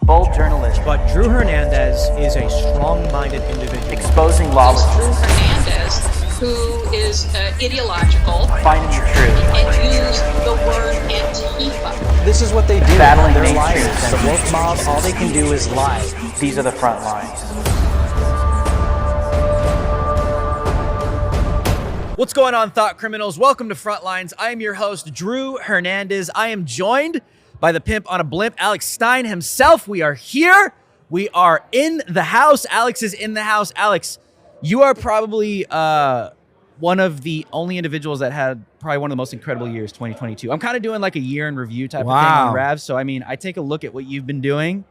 bold journalism, But Drew Hernandez is a strong-minded individual. exposing lawlessness, Hernandez, who is ideological, finding the truth, and use the word Antifa. This is what they do. battling They're mainstream liars. The woke mob, all they can do is lie. These are the front lines. What's going on, thought criminals? Welcome to Frontlines. I am your host, Drew Hernandez. I am joined by the pimp on a blimp, Alex Stein himself. We are here. We are in the house. Alex is in the house. Alex, you are probably one of the only individuals that had probably one of the most incredible years, 2022. I'm kind of doing like a year in review type of thing on Ravs. So, I mean, I take a look at what you've been doing,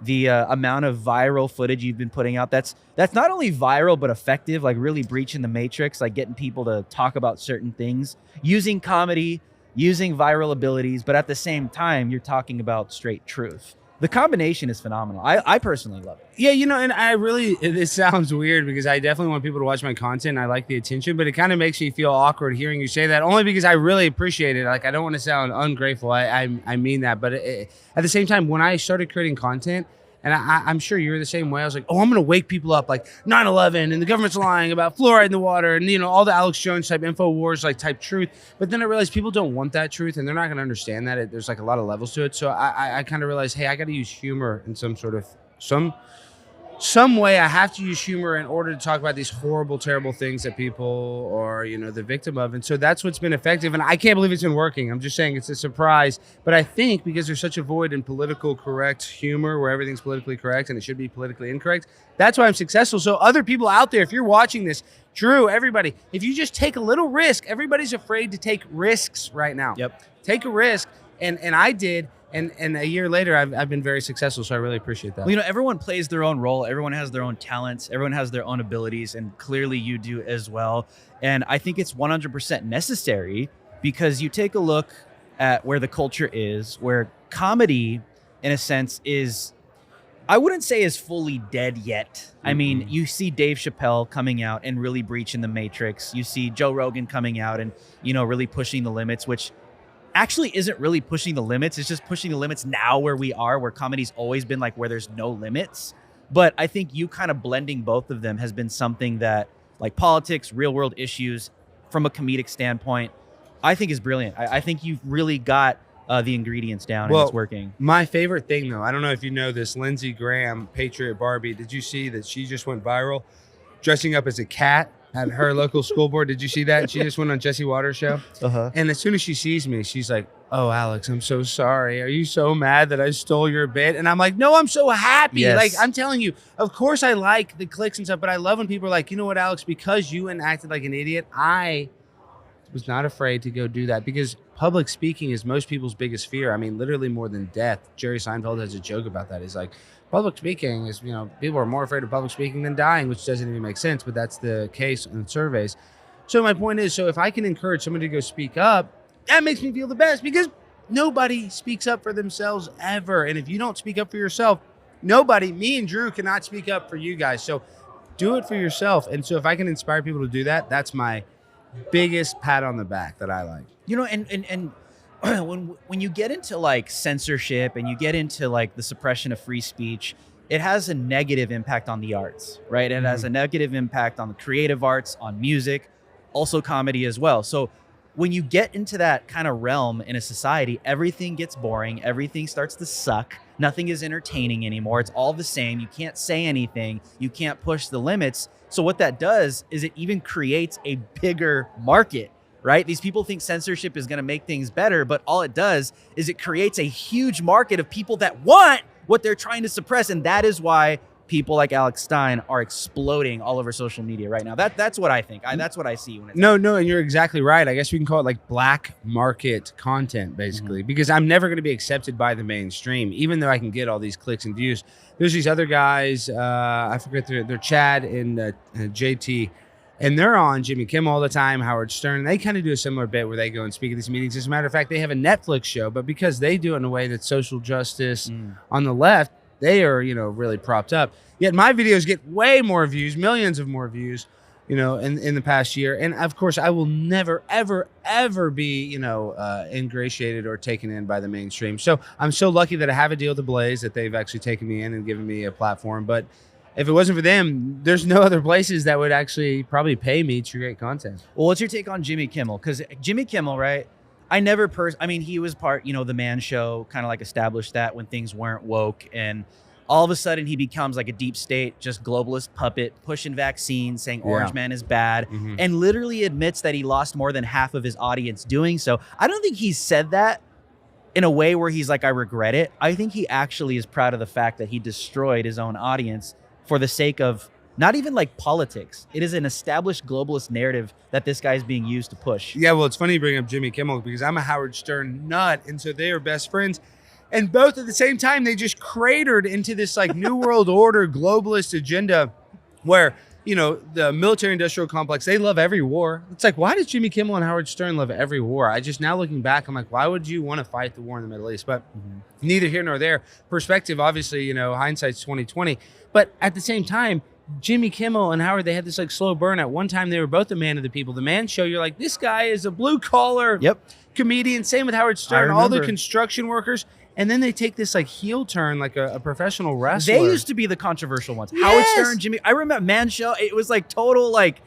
the amount of viral footage you've been putting out. That's not only viral, but effective, like really breaching the matrix, like getting people to talk about certain things, using comedy, using viral abilities, but at the same time, you're talking about straight truth. The combination is phenomenal. I personally love it. Yeah, you know, and I really, this sounds weird because I definitely want people to watch my content. I like the attention, but it kind of makes me feel awkward hearing you say that, only because I really appreciate it. Like, I don't want to sound ungrateful. I mean that. But at the same time, when I started creating content, and I'm sure you're the same way, I was like, oh, I'm going to wake people up like 9/11 and the government's lying about fluoride in the water and, you know, all the Alex Jones type InfoWars like type truth. But then I realized people don't want that truth and they're not going to understand that. There's like a lot of levels to it. So I kind of realized, hey, I got to use humor in some sort of, some way. I have to use humor in order to talk about these horrible, terrible things that people are, you know, the victim of. And so that's what's been effective. And I can't believe it's been working. I'm just saying it's a surprise. But I think because there's such a void in political correct humor where everything's politically correct and it should be politically incorrect, that's why I'm successful. So other people out there, if you're watching this, Drew, everybody, if you just take a little risk, everybody's afraid to take risks right now. Yep. Take a risk. And I did. And a year later, I've been very successful, so I really appreciate that. Well, you know, everyone plays their own role. Everyone has their own talents. Everyone has their own abilities, and clearly you do as well. And I think it's 100% necessary because you take a look at where the culture is, where comedy, in a sense, is, I wouldn't say is fully dead yet. Mm-hmm. I mean, you see Dave Chappelle coming out and really breaching the matrix. You see Joe Rogan coming out and, you know, really pushing the limits, which actually isn't really pushing the limits. It's just pushing the limits now where we are, where comedy's always been like where there's no limits. But I think you kind of blending both of them has been something that, like politics, real world issues, from a comedic standpoint, I think is brilliant. I think you've really got the ingredients down and it's working. My favorite thing, though, I don't know if you know this, Lindsey Graham, Patriot Barbie, did you see that she just went viral dressing up as a cat at her local school board? Did you see that? She just went on Jesse Waters' show. Uh-huh. And as soon as she sees me, she's like, oh, Alex, I'm so sorry. Are you so mad that I stole your bit? And I'm like, no, I'm so happy. Yes. Like, I'm telling you, of course I like the clicks and stuff, but I love when people are like, you know what, Alex, because you acted like an idiot, I was not afraid to go do that, because public speaking is most people's biggest fear. I mean, literally more than death. Jerry Seinfeld has a joke about that. He's like, public speaking is, you know, people are more afraid of public speaking than dying, which doesn't even make sense, but that's the case in surveys. So my point is, so if I can encourage somebody to go speak up, that makes me feel the best, because nobody speaks up for themselves ever. And if you don't speak up for yourself, nobody, me and Drew, cannot speak up for you guys. So do it for yourself. And so if I can inspire people to do that, that's my biggest pat on the back that I like. You know, and when you get into like censorship and you get into like the suppression of free speech, it has a negative impact on the arts, right? It has a negative impact on the creative arts, on music, also comedy as well. So when you get into that kind of realm in a society, everything gets boring. Everything starts to suck. Nothing is entertaining anymore. It's all the same. You can't say anything. You can't push the limits. So what that does is it even creates a bigger market, right? These people think censorship is going to make things better, but all it does is it creates a huge market of people that want what they're trying to suppress. And that is why people like Alex Stein are exploding all over social media right now. That's what I think. That's what I see when it's No, and you're exactly right. I guess we can call it like black market content, basically, because I'm never going to be accepted by the mainstream, even though I can get all these clicks and views. There's these other guys, I forget, they're Chad and JT, and they're on Jimmy Kimmel all the time, Howard Stern. And they kind of do a similar bit where they go and speak at these meetings. As a matter of fact, they have a Netflix show, but because they do it in a way that's social justice on the left, they are, you know, really propped up. Yet my videos get way more views, millions of more views. in the past year. And of course, I will never, ever, ever be, ingratiated or taken in by the mainstream. So I'm so lucky that I have a deal with the Blaze, that they've actually taken me in and given me a platform. But if it wasn't for them, there's no other places that would actually probably pay me to create content. Well, what's your take on Jimmy Kimmel? Because Jimmy Kimmel, right? He was part, the Man Show kind of like established that when things weren't woke, and all of a sudden he becomes like a deep state, just globalist puppet, pushing vaccines, saying Orange Man is bad, and literally admits that he lost more than half of his audience doing so. I don't think he said that in a way where he's like, I regret it. I think he actually is proud of the fact that he destroyed his own audience for the sake of not even like politics. It is an established globalist narrative that this guy is being used to push. Yeah, well, it's funny you bring up Jimmy Kimmel because I'm a Howard Stern nut, and so they are best friends. And both at the same time, they just cratered into this like New World Order globalist agenda where, the military-industrial complex, they love every war. It's like, why does Jimmy Kimmel and Howard Stern love every war? Now looking back, I'm like, why would you want to fight the war in the Middle East? But neither here nor there. Perspective, obviously, hindsight's 2020. But at the same time, Jimmy Kimmel and Howard, they had this like slow burn. At one time, they were both a man of the people. The Man Show, you're like, this guy is a blue-collar comedian. Same with Howard Stern, all the construction workers. And then they take this like heel turn, like a professional wrestler. They used to be the controversial ones. Yes. Howard Stern, Jimmy. I remember Man Show. It was like total like,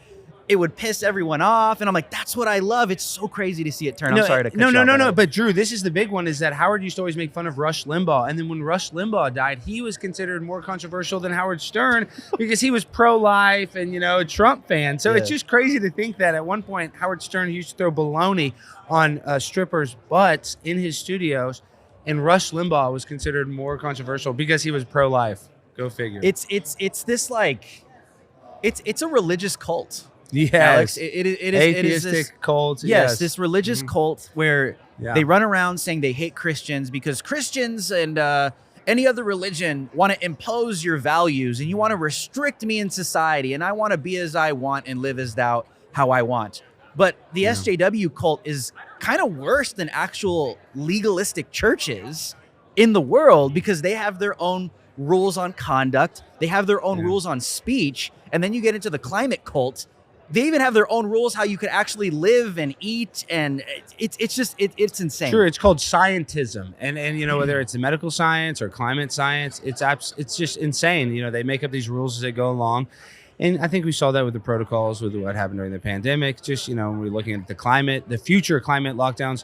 it would piss everyone off. And I'm like, that's what I love. It's so crazy to see it turn. I'm sorry to cut you off. No. But Drew, this is the big one, is that Howard used to always make fun of Rush Limbaugh. And then when Rush Limbaugh died, he was considered more controversial than Howard Stern because he was pro-life and, a Trump fan. So it's just crazy to think that at one point, Howard Stern used to throw baloney on strippers' butts in his studios. And Rush Limbaugh was considered more controversial because he was pro-life. Go figure. It's this like, it's a religious cult. Yes. Alex, it is atheistic this cult. Yes, this religious cult where they run around saying they hate Christians because Christians and any other religion want to impose your values, and you want to restrict me in society, and I want to be as I want and live as how I want. But the SJW cult is kind of worse than actual legalistic churches in the world because they have their own rules on conduct. They have their own rules on speech. And then you get into the climate cult. They even have their own rules how you could actually live and eat. And it's insane. Sure, it's called scientism. And whether it's the medical science or climate science, it's just insane. They make up these rules as they go along. And I think we saw that with the protocols, with what happened during the pandemic. Just, when we're looking at the climate, the future climate lockdowns,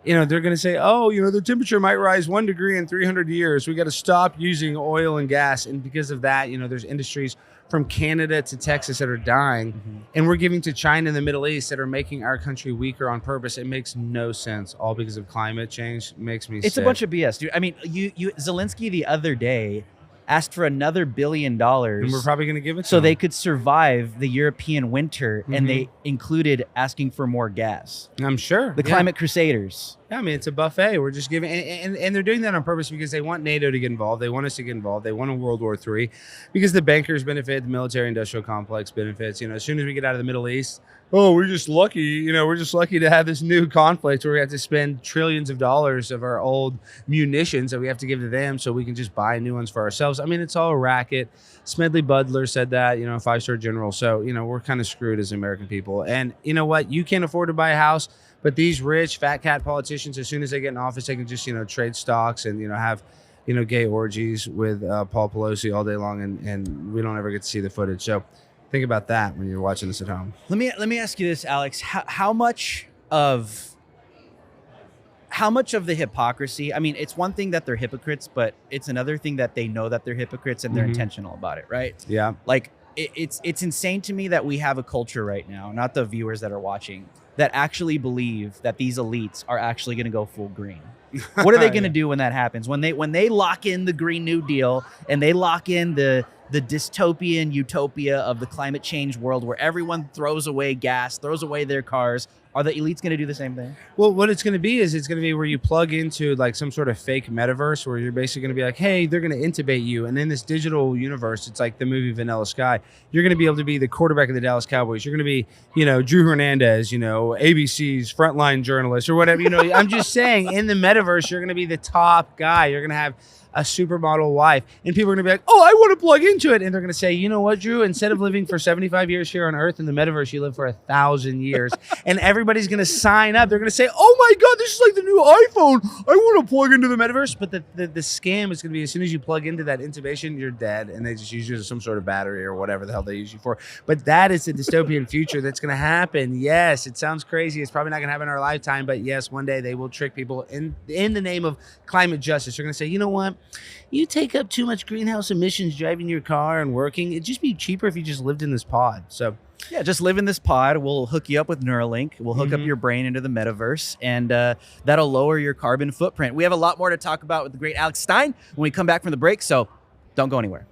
they're going to say, the temperature might rise 1 degree in 300 years. We got to stop using oil and gas. And because of that, there's industries from Canada to Texas that are dying. And we're giving to China and the Middle East that are making our country weaker on purpose. It makes no sense. All because of climate change. It makes me sick. It's a bunch of BS, dude. I mean, Zelensky the other day asked for another $1 billion. And we're probably going to give it to so them. they could survive the European winter, and they included asking for more gas. I'm sure. The Climate Crusaders. Yeah, I mean, it's a buffet. We're just giving, and they're doing that on purpose because they want NATO to get involved. They want us to get involved. They want a World War III because the bankers benefit, the military-industrial complex benefits. As soon as we get out of the Middle East, we're just lucky. We're just lucky to have this new conflict where we have to spend trillions of dollars of our old munitions that we have to give to them so we can just buy new ones for ourselves. I mean, it's all a racket. Smedley Butler said that, 5-star general. So, we're kind of screwed as American people. And you know what? You can't afford to buy a house, but these rich fat cat politicians, as soon as they get in office, they can just, trade stocks and, have, gay orgies with Paul Pelosi all day long. And we don't ever get to see the footage. So think about that when you're watching this at home. Let me ask you this, Alex. How much of the hypocrisy? I mean, it's one thing that they're hypocrites, but it's another thing that they know that they're hypocrites and they're intentional about it, right? Yeah. Like it's insane to me that we have a culture right now, not the viewers that are watching, that actually believe that these elites are actually going to go full green. What are they going to do when that happens? When they lock in the Green New Deal and they lock in the dystopian utopia of the climate change world where everyone throws away gas, throws away their cars, are the elites going to do the same thing? Well, what it's going to be is it's going to be where you plug into like some sort of fake metaverse where you're basically going to be like, hey, they're going to intubate you. And in this digital universe, it's like the movie Vanilla Sky. You're going to be able to be the quarterback of the Dallas Cowboys. You're going to be, Drew Hernandez, ABC's frontline journalist or whatever. I'm just saying in the metaverse, you're going to be the top guy. You're going to have a supermodel wife. And people are going to be like, oh, I want to plug into it. And they're going to say, you know what, Drew? Instead of living for 75 years here on Earth in the metaverse, you live for 1,000 years. And everybody's going to sign up. They're going to say, oh my God, this is like the new iPhone. I want to plug into the metaverse. But the scam is going to be as soon as you plug into that intubation, you're dead. And they just use you as some sort of battery or whatever the hell they use you for. But that is the dystopian future that's going to happen. Yes, it sounds crazy. It's probably not going to happen in our lifetime. But yes, one day they will trick people in the name of climate justice. They're going to say, you know what? You take up too much greenhouse emissions driving your car and working. It'd just be cheaper if you just lived in this pod. So yeah, just live in this pod. We'll hook you up with Neuralink. We'll hook up your brain into the metaverse, and that'll lower your carbon footprint. We have a lot more to talk about with the great Alex Stein when we come back from the break, so don't go anywhere.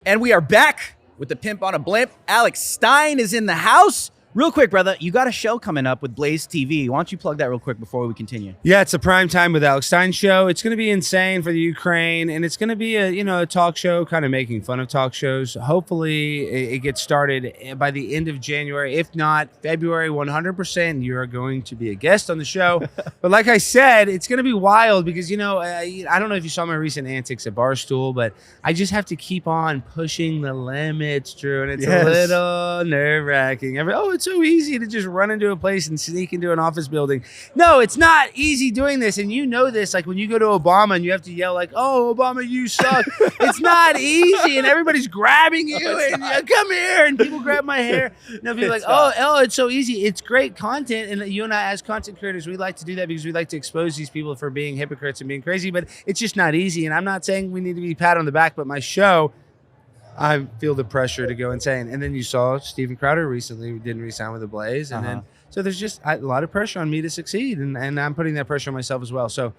And we are back with the pimp on a blimp. Alex Stein is in the house. Real quick, brother, you got a show coming up with Blaze TV. Why don't you plug that real quick before we continue? yeah, it's a prime time with Alex Stein show. It's going to be insane for the Ukraine, and it's going to be a talk show, kind of making fun of talk shows. Hopefully, it gets started by the end of January. If not, February, 100%. You are going to be a guest on the show. But like I said, it's going to be wild because I don't know if you saw my recent antics at Barstool, but I just have to keep on pushing the limits, Drew, and it's a little nerve-wracking. It's so easy to just run into a place and sneak into an office building. No, it's not easy doing this. And you know this, like when you go to Obama and you have to yell like, oh, Obama, you suck. It's not easy. And everybody's grabbing you and come here. And people grab my hair. People are like, oh, it's so easy. It's great content. And you and I as content creators, we like to do that because we like to expose these people for being hypocrites and being crazy. But it's just not easy. And I'm not saying we need to be pat on the back, but my show, I feel the pressure to go insane. And then you saw Steven Crowder recently didn't re-sign with the Blaze. And then, so there's just a lot of pressure on me to succeed. And I'm putting that pressure on myself as well. So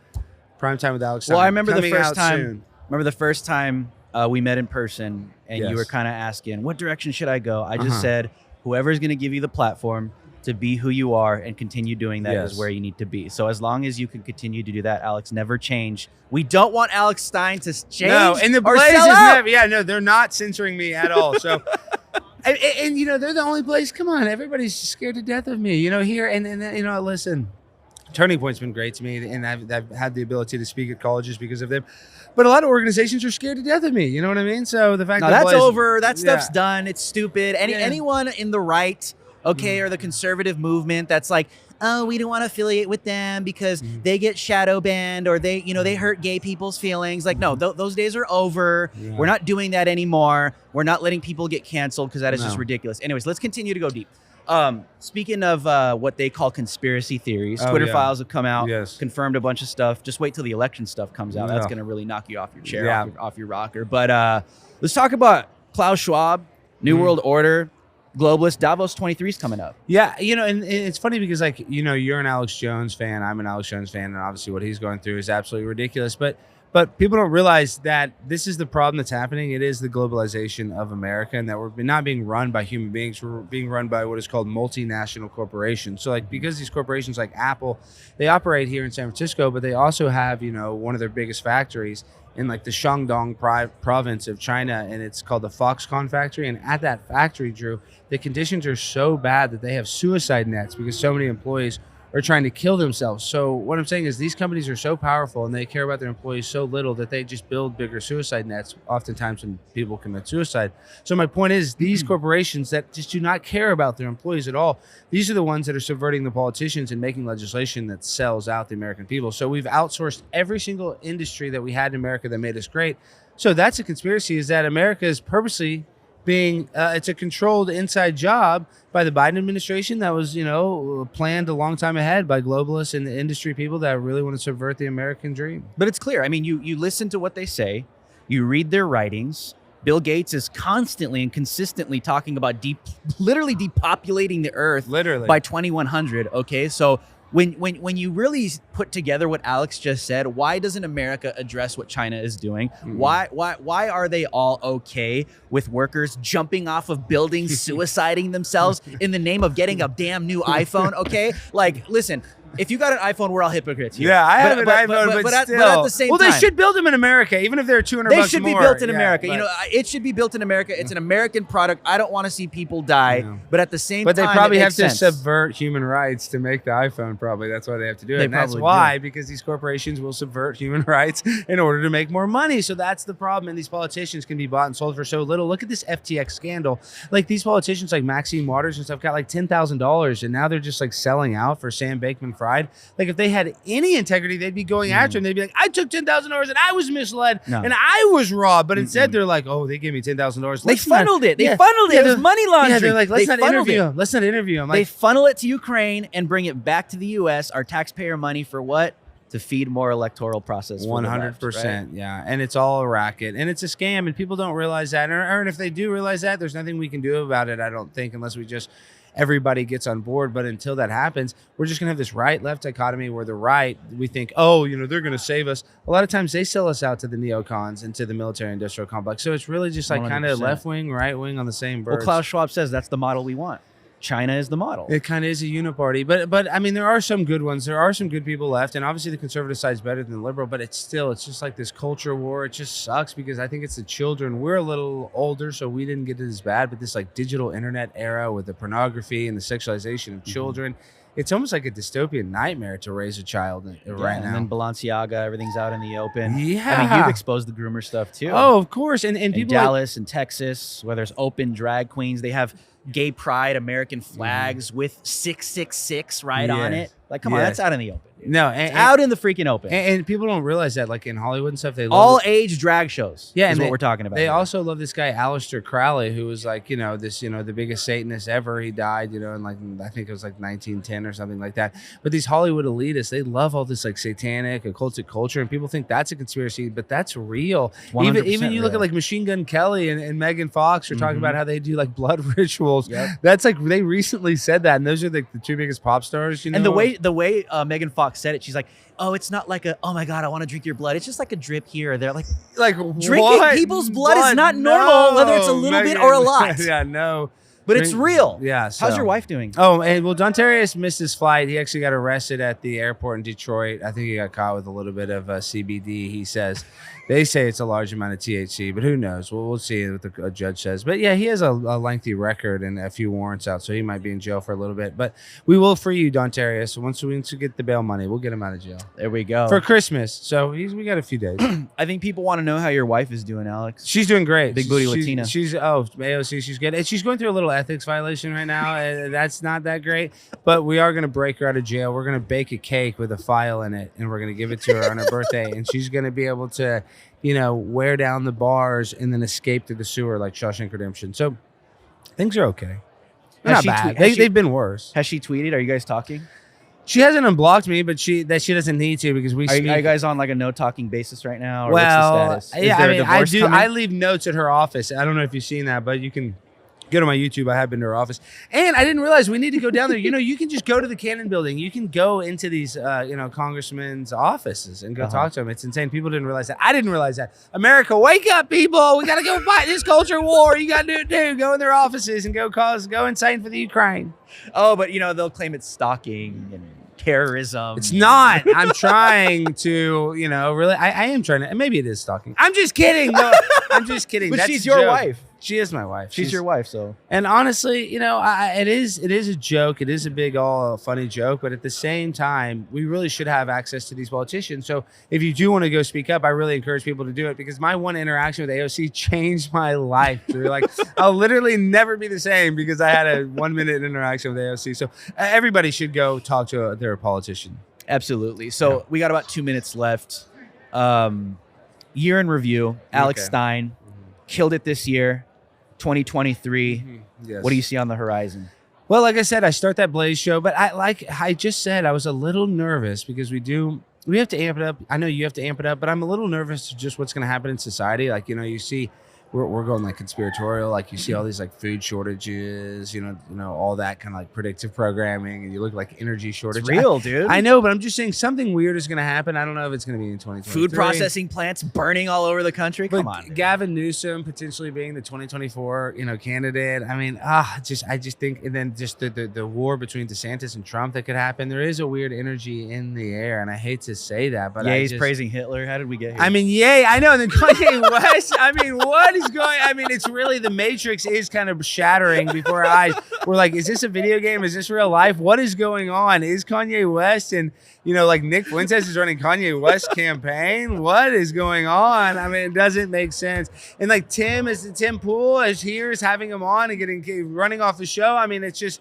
prime time with Alex. Well, I remember the first time we met in person and you were kind of asking, what direction should I go? I just said, whoever's going to give you the platform to be who you are and continue doing that is where you need to be. So as long as you can continue to do that, Alex, never change. We don't want Alex Stein to change. No, and the Blaze is never. They're not censoring me at all. So, and they're the only place. Come on, everybody's scared to death of me. Here and listen. Turning Point's been great to me, and I've had the ability to speak at colleges because of them. But a lot of organizations are scared to death of me. You know what I mean? So the fact that that's over. That stuff's done. It's stupid. Anyone in the right. Or the conservative movement that's like, oh, we don't want to affiliate with them because they get shadow banned or they hurt gay people's feelings. Like, no, those days are over. Yeah. We're not doing that anymore. We're not letting people get canceled because that is just ridiculous. Anyways, let's continue to go deep. Speaking of what they call conspiracy theories, Twitter files have come out, confirmed a bunch of stuff. Just wait till the election stuff comes out. That's going to really knock you off your chair, off your rocker. But let's talk about Klaus Schwab, New World Order. Globalist Davos 23 is coming up. Yeah, and it's funny because you're an Alex Jones fan, I'm an Alex Jones fan, and obviously what he's going through is absolutely ridiculous. But people don't realize that this is the problem that's happening. It is the globalization of America, and that we're not being run by human beings. We're being run by what is called multinational corporations. So because these corporations like Apple, they operate here in San Francisco, but they also have one of their biggest factories in like the Shandong province of China, and it's called the Foxconn factory. And at that factory, Drew, the conditions are so bad that they have suicide nets because so many employees are trying to kill themselves. So what I'm saying is these companies are so powerful and they care about their employees so little that they just build bigger suicide nets oftentimes when people commit suicide. So my point is these corporations that just do not care about their employees at all, these are the ones that are subverting the politicians and making legislation that sells out the American people. So we've outsourced every single industry that we had in America that made us great. So that's a conspiracy, is that America is purposely being it's a controlled inside job by the Biden administration that was planned a long time ahead by globalists and the industry people that really want to subvert the American dream. But it's clear. I mean, you listen to what they say, you read their writings. Bill Gates is constantly and consistently talking about literally depopulating the earth by 2100. Okay, so when you really put together what Alex just said, why doesn't America address what China is doing? Why are they all okay with workers jumping off of buildings, suiciding themselves in the name of getting a damn new iPhone? Okay, like listen, if you got an iPhone, we're all hypocrites here. Yeah, I have an iPhone, but still. But at the same well, time, they should build them in America, even if they're $200 they should be more. built in Yeah, America. but- You know, it should be built in America. It's an American product. I don't want to see people die, No. but at the same But time, they probably it have makes to sense. subvert human rights to make the iPhone. Probably that's why they have to do it. They And that's probably why, because these corporations will subvert human rights in order to make more money. So that's the problem. And these politicians can be bought and sold for so little. Look at this FTX scandal. Like these politicians, like Maxine Waters and stuff, got like $10,000, and now they're just like selling out for Sam Bankman-Fried. Like if they had any integrity, they'd be going after him. They'd be like, I took $10,000 and I was misled and I was robbed. But instead, they're like, oh, they gave me $10,000. They funneled it. They funneled it. It was money laundering. Yeah, they're like, let's not funneled interview it. him. Let's not interview him. They Like, funnel it to Ukraine and bring it back to the U.S. Our taxpayer money for what? To feed more electoral process. for the left, 100%, right? yeah, and it's all a racket, and it's a scam, and people don't realize that, or if they do realize that, there's nothing we can do about it. I don't think, unless we just everybody gets on board. But until that happens, we're just gonna have this right-left dichotomy where the right, we think, oh, you know, they're gonna save us. A lot of times they sell us out to the neocons and to the military-industrial complex. So it's really just like kind of 100%. left-wing, right-wing on the same Well, birds. Klaus Schwab says that's the model we want. China is the model. It kind of is a uniparty, but I mean, there are some good ones. There are some good people left, and obviously the conservative side is better than the liberal. But it's just like this culture war. It just sucks because I think it's the children. We're a little older, so we didn't get it as bad. But this like digital internet era with the pornography and the sexualization of children, it's almost like a dystopian nightmare to raise a child right now. And then Balenciaga, everything's out in the open. Yeah. I mean, you've exposed the groomer stuff too. Oh, of course, and in people like, Dallas and Texas, where there's open drag queens, they have gay pride American flags with 666 right on Yes. it. Like, come on, Yes. that's out in the open. no, It's out in the freaking open. and people don't realize that, like in Hollywood and stuff, they love All this- age drag shows. Yeah, is and what they- we're talking about. They here. also love this guy Aleister Crowley, who was like, you know, this, you know, the biggest Satanist ever. He died, you know, in like I think it was like 1910 or something like that. But these Hollywood elitists, they love all this like satanic occultic culture, and people think that's a conspiracy, but that's real. 100% Even you look real. at like Machine Gun Kelly and Megan Fox are talking about how they do like blood rituals. Yep. That's like they recently said that, and those are like the two biggest pop stars. You know, And the way Megan Fox said it, she's like, "Oh, it's not like a, oh my God, I want to drink your blood. It's just like a drip here or there." Like, like drinking what? people's blood is not normal, whether it's a little bit or a lot. Yeah, no. but it's real. Yeah. How's so- your wife doing? Oh, and well, Dontarius missed his flight. He actually got arrested at the airport in Detroit. I think he got caught with a little bit of CBD. He says they say it's a large amount of THC, but who knows? We'll see what the judge says. But yeah, he has a lengthy record and a few warrants out, so he might be in jail for a little bit. But we will free you, Dontarius. Once we get the bail money, we'll get him out of jail There we go. for Christmas. So we got a few days. I think people want to know how your wife is doing, Alex. She's doing great. Big booty She's- Latina. She's AOC. She's good. And she's going through a little ethics violation right now. That's not that great. But we are going to break her out of jail. We're going to bake a cake with a file in it, and we're going to give it to her on her birthday. And she's going to be able to, you know, wear down the bars and then escape through the sewer like Shawshank Redemption. So things are okay. They're Has not she bad. tweet- has she- They've been worse. Has she tweeted? Are you guys talking? She hasn't unblocked me, but she doesn't need to because we Are speak. you guys on like a no talking basis right now? Or Well, what's the status? Is yeah, there I a mean, I divorce do. coming? I leave notes at her office. I don't know if you've seen that, but you can go to my YouTube. I have been to her office, and I didn't realize we need to go down there. You know, you can just go to the Cannon Building. You can go into these, congressmen's offices and go talk to them. It's insane. People didn't realize that. I didn't realize that. America, wake up, people! We got to go fight this culture war. You got to do it too. Go in their offices and go insane for the Ukraine. Oh, but you know they'll claim it's stalking and terrorism. It's not. I'm trying to, really. I am trying to. Maybe it is stalking. I'm just kidding. No, I'm just kidding. But That's she's a your joke. wife. She is my wife. She's your wife, so And honestly, it is a joke. It is a big, all funny joke. But at the same time, we really should have access to these politicians. So if you do want to go speak up, I really encourage people to do it because my one interaction with AOC changed my life. So you're like, I'll literally never be the same because I had a 1 minute interaction with AOC. So everybody should go talk to their politician. absolutely. So we got about 2 minutes left. Year in review. Alex Okay. Stein killed it this year. 2023. Yes. What do you see on the horizon? Well, like I said, I start that Blaze show, but I just said I was a little nervous because we have to amp it up. I know you have to amp it up, but I'm a little nervous to just what's going to happen in society. Like, you see we're going like conspiratorial. Like you see all these like food shortages, all that kind of like predictive programming, and you look like energy shortage. It's real, dude. I know, but I'm just saying something weird is going to happen. I don't know if it's going to be in 2023. Food processing plants burning all over the country. Come on, Gavin Newsom potentially being the 2024, candidate. I mean, I just think, and then just the war between DeSantis and Trump that could happen. There is a weird energy in the air, and I hate to say that, but he's praising Hitler. How did we get here? I mean, yay! I know. And then Kanye West. I mean, what is going? I mean, it's really the Matrix is kind of shattering before our eyes. We're like, is this a video game? Is this real life? What is going on? Is Kanye West and like Nick Fuentes is running Kanye West campaign? What is going on? I mean, it doesn't make sense. And like Tim Pool is having him on and running off the show. I mean, it's just.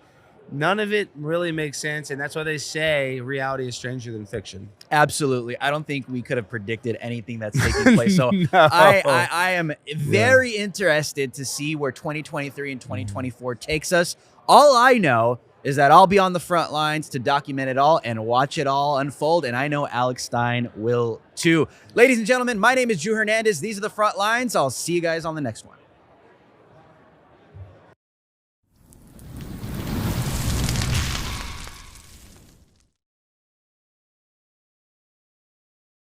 None of it really makes sense, and that's why they say reality is stranger than fiction. Absolutely. I don't think we could have predicted anything that's taking place. So No. I am very interested to see where 2023 and 2024 takes us. All I know is that I'll be on the front lines to document it all and watch it all unfold, and I know Alex Stein will too. Ladies and gentlemen, my name is Drew Hernandez. These are the front lines. I'll see you guys on the next one.